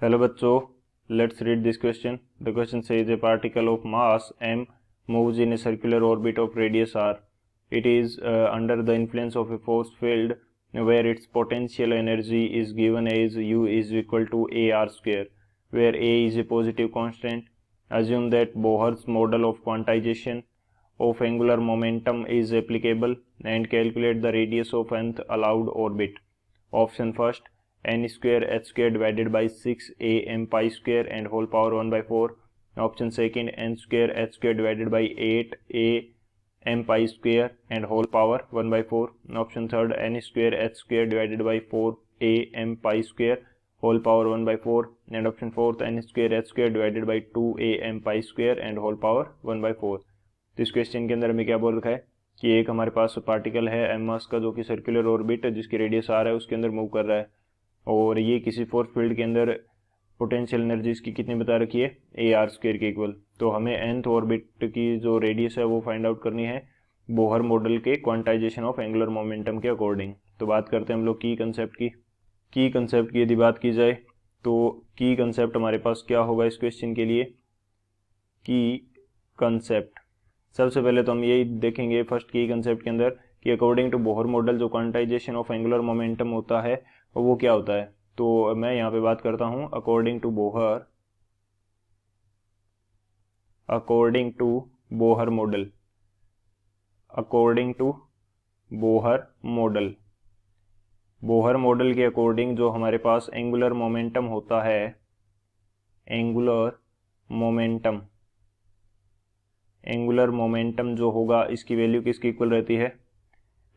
Hello बच्चों, let's read this question. The question says a particle of mass m moves in a circular orbit of radius r. It is under the influence of a force field where its potential energy is given as U is equal to ar square, where a is a positive constant. Assume that Bohr's model of quantization of angular momentum is applicable and calculate the radius of nth allowed orbit. Option first, n square h square divided by 6 a m pi square and whole power 1 by 4. Option second, n square h square divided by 8 a m pi square and whole power 1 by 4. Option third, n square h square divided by 4 a m pi square whole power 1 by 4. And option fourth, n square h square divided by 2 a m pi square and whole power 1 by 4. तो इस question के अंदर हमें क्या बोल रखा है कि एक हमारे पास पार्टिकल है एम मास का, जो कि सर्कुलर ऑर्बिट जिसकी रेडियस आर है उसके अंदर मूव कर रहा है, और ये किसी फोर्स फील्ड के अंदर पोटेंशियल एनर्जी इसकी कितनी बता रखी है, ए आर स्क्वायर के इक्वल। तो हमें nth ऑर्बिट की जो रेडियस है वो फाइंड आउट करनी है बोहर मॉडल के क्वांटाइजेशन ऑफ एंगुलर मोमेंटम के अकॉर्डिंग। तो बात करते हैं हम लोग की कंसेप्ट की यदि बात की जाए तो की कंसेप्ट हमारे पास क्या होगा इस क्वेश्चन के लिए। की कंसेप्ट सबसे पहले तो हम यही देखेंगे फर्स्ट की कंसेप्ट के अंदर कि अकॉर्डिंग टू बोहर मॉडल जो क्वांटाइजेशन ऑफ एंगुलर मोमेंटम होता है वो क्या होता है। तो मैं यहाँ पे बात करता हूँ अकॉर्डिंग टू बोहर मॉडल के अकॉर्डिंग जो हमारे पास एंगुलर मोमेंटम जो होगा इसकी वैल्यू किसकी इक्वल रहती है,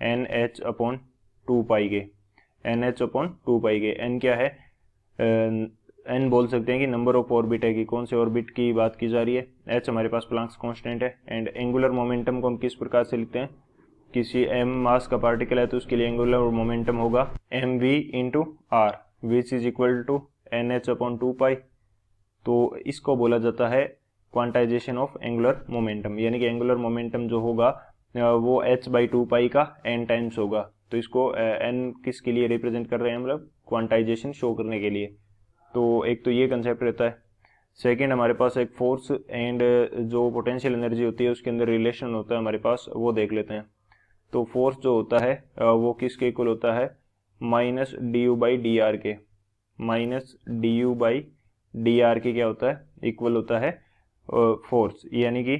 एन एच अपॉन टू पाई के। एन क्या है, एन बोल सकते हैं कि नंबर ऑफ ऑर्बिट है कि कौन से ऑर्बिट की बात की जा रही है। एच हमारे पास प्लांक्स कांस्टेंट है। एंड एंगुलर मोमेंटम को हम किस प्रकार से लिखते हैं, किसी एम मास का पार्टिकल है तो उसके लिए एंगुलर मोमेंटम होगा M V into R which is equal to N H upon two pi. तो इसको बोला जाता है क्वांटाइजेशन ऑफ एंगुलर मोमेंटम, यानी कि एंगुलर मोमेंटम जो होगा वो h बाई टू पाई का n टाइम्स होगा। तो इसको n किसके लिए रिप्रेजेंट कर रहे हैं, मतलब क्वांटाइजेशन शो करने के लिए। तो एक तो ये कंसेप्ट रहता है। सेकंड, हमारे पास एक फोर्स एंड जो पोटेंशियल एनर्जी होती है उसके अंदर रिलेशन होता है हमारे पास, वो देख लेते हैं। तो फोर्स जो होता है वो किसके इक्वल होता है, minus D you by D R के। क्या होता है, इक्वल होता है फोर्स, यानी कि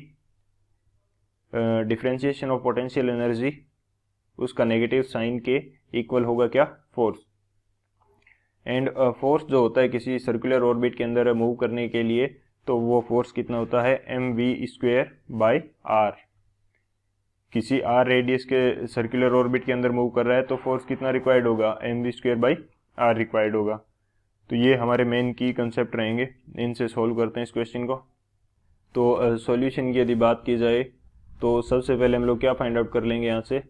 डिफरेंशिएशन ऑफ पोटेंशियल एनर्जी उसका नेगेटिव साइन के इक्वल होगा क्या, फोर्स। एंड फोर्स जो होता है किसी सर्कुलर ऑर्बिट के अंदर मूव करने के लिए, तो वो फोर्स कितना होता है, M V square by R. किसी आर रेडियस के सर्कुलर ऑर्बिट के अंदर मूव कर रहा है तो फोर्स कितना रिक्वायर्ड होगा, M V square by R required होगा। तो ये हमारे मेन की कंसेप्ट रहेंगे, इनसे सॉल्व करते हैं इस क्वेश्चन को। तो सॉल्यूशन की यदि बात की जाए तो सबसे पहले हम लोग क्या फाइंड आउट कर लेंगे, यहाँ से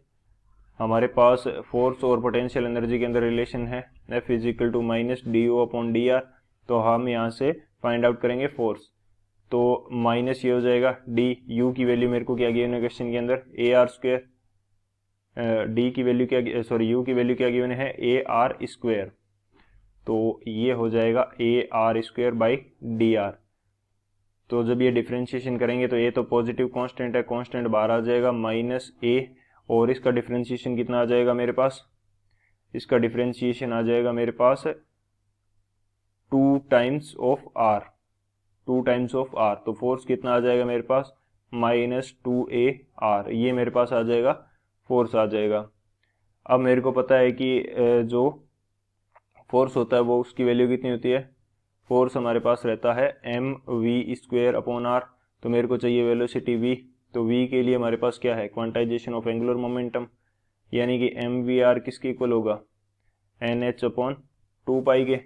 हमारे पास फोर्स और पोटेंशियल एनर्जी के अंदर रिलेशन है F is equal to minus D U upon D R. तो हम यहाँ से फाइंड आउट करेंगे फोर्स, तो माइनस ये हो जाएगा डी, यू की वैल्यू मेरे को क्या गिवन है क्वेश्चन के अंदर, ए आर स्क्वेयर। डी की वैल्यू क्या, सॉरी यू की वैल्यू क्या गिवन है, ए आर स्क्वेयर। तो ये हो जाएगा A R square by D R. तो जब ये डिफ्रेंशिएशन करेंगे तो ये तो पॉजिटिव कांस्टेंट है, कांस्टेंट बाहर आ जाएगा माइनस ए, और इसका डिफ्रेंशिएशन कितना आ जाएगा मेरे पास, इसका डिफ्रेंशिएशन आ जाएगा मेरे पास टू टाइम्स ऑफ आर। तो फोर्स कितना आ जाएगा मेरे पास, माइनस टू ए आर, ये मेरे पास आ जाएगा, फोर्स आ जाएगा। अब मेरे को पता है कि जो फोर्स होता है वो उसकी वैल्यू कितनी होती है, फोर्स हमारे पास रहता है M V square upon R. तो मेरे को चाहिए वेलोसिटी वी, तो वी के लिए हमारे पास क्या है, क्वांटाइजेशन ऑफ एंगुलर मोमेंटम, यानी कि एम वी आर किसके इक्वल होगा, एन एच अपॉन टू पाई के।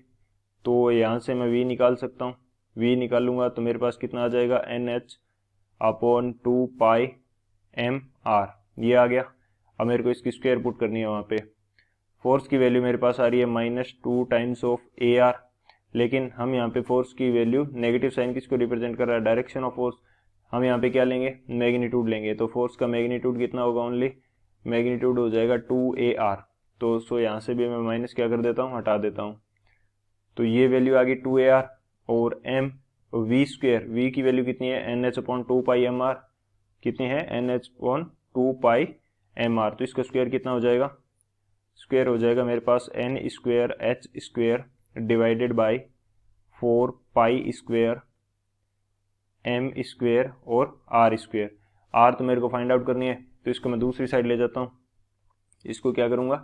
तो यहाँ से मैं वी निकाल सकता हूँ, वी निकालूंगा तो मेरे पास कितना आ जाएगा, एन एच अपॉन टू पाई एम आर, ये आ गया। अब मेरे को इसकी स्क्वायर पुट करनी है वहाँ पे। फोर्स की वैल्यू मेरे पास आ रही है minus two times of A R, लेकिन हम यहाँ पे फोर्स की वैल्यू, नेगेटिव साइन किसको रिप्रेजेंट कर रहा है, डायरेक्शन ऑफ फोर्स। हम यहाँ पे क्या लेंगे, मैग्नीट्यूड लेंगे। तो फोर्स का मैग्नीट्यूड कितना होगा, ओनली मैग्नीट्यूड हो जाएगा टू ए आर। तो सो यहाँ से भी मैं माइनस क्या कर देता हूँ, हटा देता हूँ। तो ये वैल्यू आ गई 2AR, और m v स्क्वेयर, v की वैल्यू कितनी है NH/2πmr, कितनी है NH/2πmr, तो इसका स्क्वायर कितना हो जाएगा, स्क्वायर हो जाएगा मेरे पास n square h square divided by 4 square m square और r स्क्वायर। r तो मेरे को फाइंड आउट करनी है, तो इसको मैं दूसरी साइड ले जाता हूँ, इसको क्या करूँगा,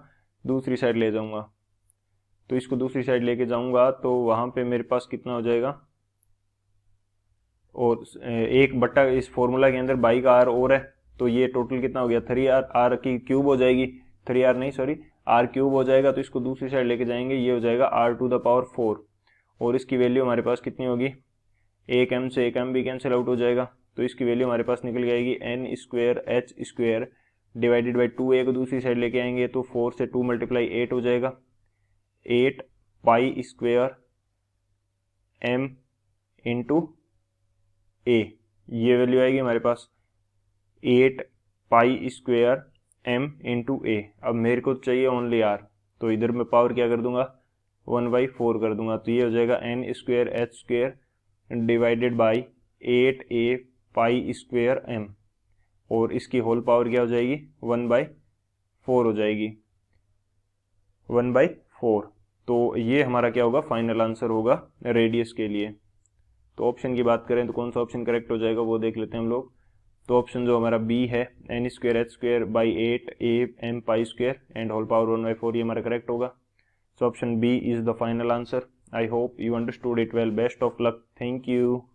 दूसरी साइड ले जाऊँगा। तो इसको दूसरी साइड लेके जाऊँगा तो वहाँ पे मेरे पास कितना हो जाएगा, और एक बट्टा इस फॉर्मूला के अंदर बाई का r और है, तो ये टोटल कितना हो गया 3r, r की क्यूब हो जाएगी, 3r नहीं सॉरी r क्यूब हो जाएगा। तो इसको दूसरी साइड लेके जाएंगे, ये हो जाएगा r⁴, और इसकी वैल्यू हमारे पास कितनी होगी, एक m से एक m भी कैंसिल आउट हो जाएगा, तो इसकी वैल्यू हमारे पास निकल जाएगी n square h square divided by 2a को दूसरी साइड लेके आएंगे तो 4 से 2 मल्टीप्लाई 8 हो जाएगा, 8 pi square m into a, ये वैल्यू आएगी हमारे पास 8 pi square m into a। अब मेरे को चाहिए ओनली r, तो इधर मैं पावर क्या कर दूंगा 1/4 कर दूंगा, तो ये हो जाएगा n square h square divided by 8a pi square m, और इसकी होल पावर क्या हो जाएगी 1/4 हो जाएगी, 1/4। तो ये हमारा क्या होगा, फाइनल आंसर होगा रेडियस के लिए। तो ऑप्शन की बात करें तो कौन सा ऑप्शन करेक्ट हो जाएगा वो देख लेते हैं हम लोग। तो ऑप्शन जो हमारा बी है n square h square by 8a m pi square and whole power 1/4, ये हमारा करेक्ट होगा। So option B is the final answer. I hope you understood it well. Best of luck. Thank you.